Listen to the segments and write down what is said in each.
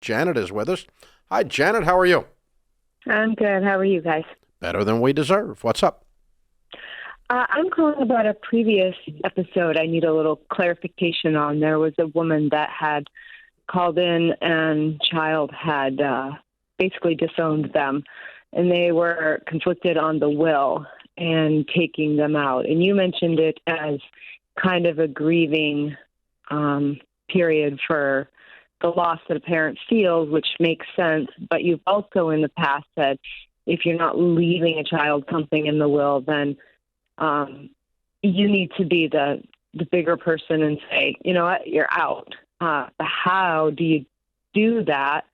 Janet is with us. Hi, Janet. How are you? I'm good. How are you guys? Better than we deserve. What's up? I'm calling about a previous episode I need a little clarification on. There was a woman that had called in and child had basically disowned them, and they were conflicted on the will and taking them out. And you mentioned it as kind of a grieving period for the loss that a parent feels, which makes sense. But you've also in the past said if you're not leaving a child something in the will, then you need to be the bigger person and say, you know what, you're out. How do you do that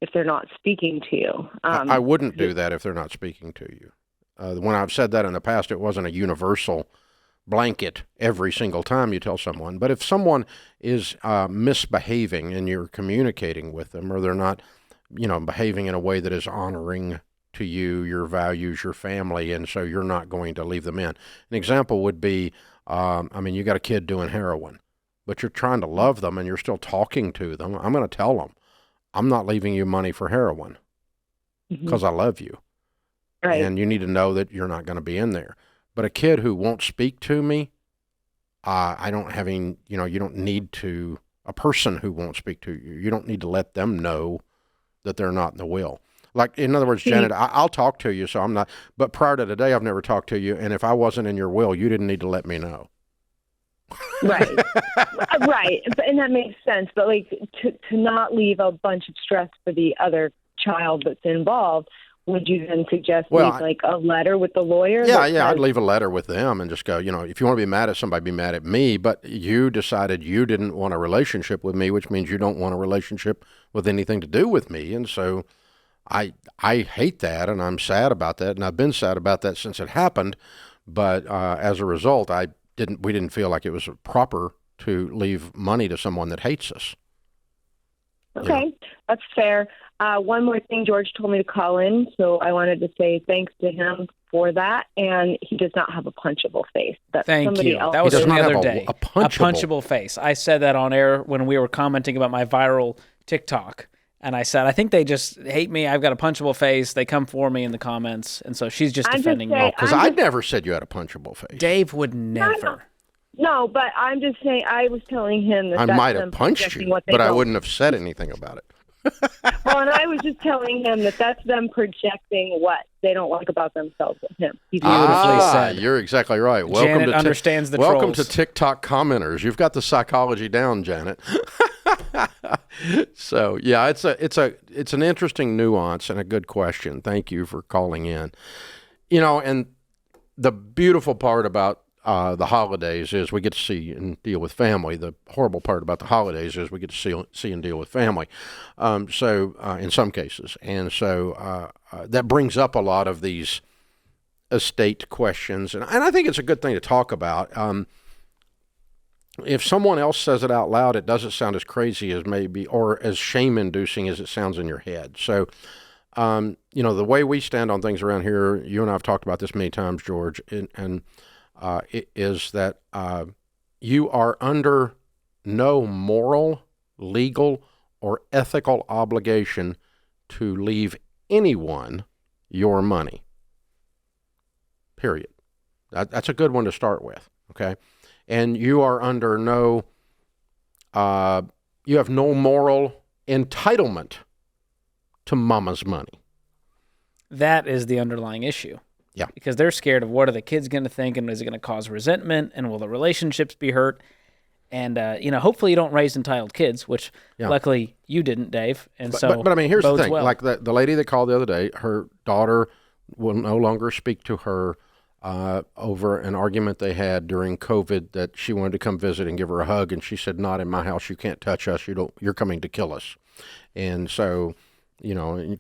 if they're not speaking to you? I wouldn't do that if they're not speaking to you. When I've said that in the past, it wasn't a universal blanket every single time you tell someone. But if someone is misbehaving and you're communicating with them, or they're not, behaving in a way that is honoring to you, your values, your family, and so you're not going to leave them in. An example would be, you got a kid doing heroin, but you're trying to love them and you're still talking to them. I'm going to tell them, I'm not leaving you money for heroin because I love you. Right. And you need to know that you're not going to be in there. But a kid who won't speak to me, you don't need to, a person who won't speak to you, you don't need to let them know that they're not in the will. Like, in other words, Janet, I'll talk to you, so I'm not, but prior to today, I've never talked to you, and if I wasn't in your will, you didn't need to let me know. Right. Right. And that makes sense. But to not leave a bunch of stress for the other child that's involved, would you then suggest leave a letter with the lawyer? Yeah, I'd leave a letter with them and just go, if you want to be mad at somebody, be mad at me, but you decided you didn't want a relationship with me, which means you don't want a relationship with anything to do with me. And so I hate that, and I'm sad about that, and I've been sad about that since it happened. But as a result, we didn't feel like it was proper to leave money to someone that hates us. Okay, that's fair. One more thing, George told me to call in, so I wanted to say thanks to him for that. And he does not have a punchable face. Thank you. That was from the other day. A punchable face. I said that on air when we were commenting about my viral TikTok. And I said, I think they just hate me. I've got a punchable face. They come for me in the comments. And so she's just defending me. Because I never said you had a punchable face. Dave would never. No, but I'm just saying, I was telling him that I might have punched you, but I wouldn't have said anything about it. Well, and I was just telling him that that's them projecting what they don't like about themselves with him. Beautifully said. You're exactly right. Janet understands the trolls. Welcome to TikTok commenters. You've got the psychology down, Janet. So yeah, it's an interesting nuance and a good question. Thank you for calling in. And the beautiful part about the holidays is we get to see and deal with family. The horrible part about the holidays is we get to see and deal with family. So in some cases, and so that brings up a lot of these estate questions, and I think it's a good thing to talk about. If someone else says it out loud, it doesn't sound as crazy as maybe, or as shame-inducing as it sounds in your head. So, the way we stand on things around here, you and I have talked about this many times, George, and it is that you are under no moral, legal, or ethical obligation to leave anyone your money. Period. That's a good one to start with, okay? And you are under you have no moral entitlement to mama's money. That is the underlying issue. Yeah. Because they're scared of what are the kids going to think, and is it going to cause resentment, and will the relationships be hurt? And, hopefully you don't raise entitled kids, which luckily you didn't, Dave. And but I mean, here's the thing. Well. Like the lady that called the other day, her daughter will no longer speak to her over an argument they had during COVID that she wanted to come visit and give her a hug. And she said, not in my house. You can't touch us. You're coming to kill us. And so,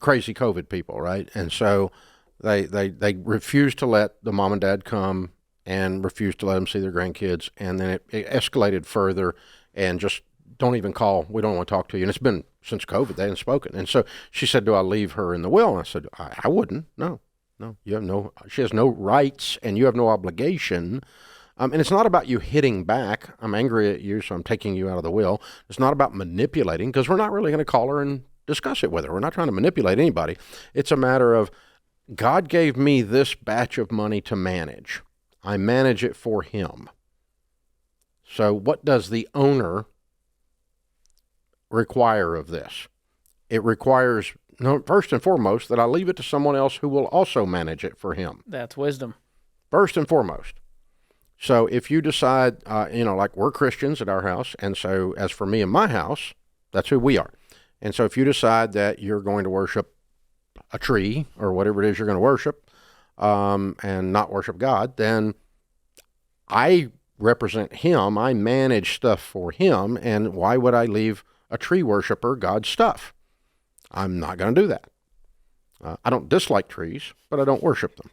crazy COVID people, right? And so they refused to let the mom and dad come and refused to let them see their grandkids. And then it escalated further and just don't even call. We don't want to talk to you. And it's been since COVID. They hadn't spoken. And so she said, do I leave her in the will? And I said, I wouldn't. No, she has no rights and you have no obligation. And it's not about you hitting back. I'm angry at you, so I'm taking you out of the will. It's not about manipulating, because we're not really going to call her and discuss it with her. We're not trying to manipulate anybody. It's a matter of God gave me this batch of money to manage. I manage it for him. So what does the owner require of this? It requires, first and foremost, that I leave it to someone else who will also manage it for him. That's wisdom. First and foremost. So if you decide, like we're Christians at our house, and so as for me and my house, that's who we are. And so if you decide that you're going to worship a tree or whatever it is you're going to worship, and not worship God, then I represent him. I manage stuff for him. And why would I leave a tree worshiper God's stuff? I'm not going to do that. I don't dislike trees, but I don't worship them.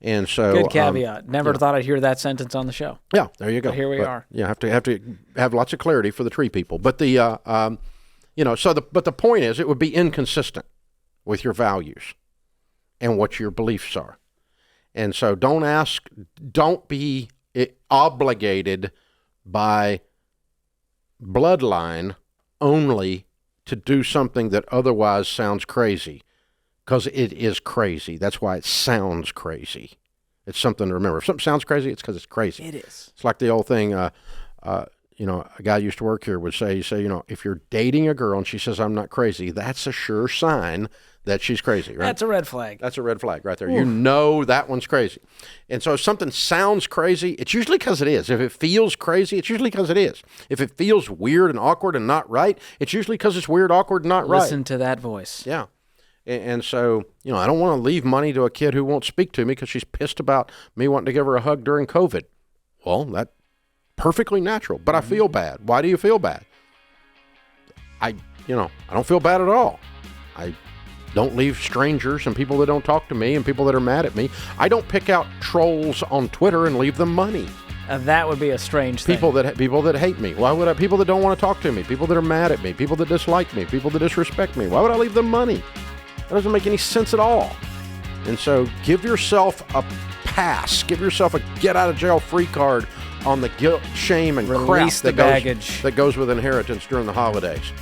And so, good caveat. Never thought I'd hear that sentence on the show. Yeah, there you go. But here we are. Yeah, have to have lots of clarity for the tree people. But the but the point is, it would be inconsistent with your values and what your beliefs are. And so, don't be obligated by bloodline only to do something that otherwise sounds crazy. Because it is crazy. That's why it sounds crazy. It's something to remember. If something sounds crazy, it's because it's crazy. It is. It's like the old thing, a guy used to work here would say, if you're dating a girl and she says, I'm not crazy, that's a sure sign that she's crazy, right? That's a red flag. That's a red flag right there. Ooh. You know that one's crazy. And so if something sounds crazy, it's usually because it is. If it feels crazy, it's usually because it is. If it feels weird and awkward and not right, it's usually because it's weird, awkward, and not right. Listen to that voice. Yeah. And so, I don't want to leave money to a kid who won't speak to me because she's pissed about me wanting to give her a hug during COVID. Well, that's perfectly natural, but I feel bad. Why do you feel bad? I don't feel bad at all. I don't leave strangers and people that don't talk to me and people that are mad at me. I don't pick out trolls on Twitter and leave them money. That would be a strange thing. People that hate me. Why would I? People that don't want to talk to me. People that are mad at me. People that dislike me. People that disrespect me. Why would I leave them money? That doesn't make any sense at all. And so give yourself a pass. Give yourself a get-out-of-jail-free card on the guilt, shame, and Release crap the baggage that goes with inheritance during the holidays.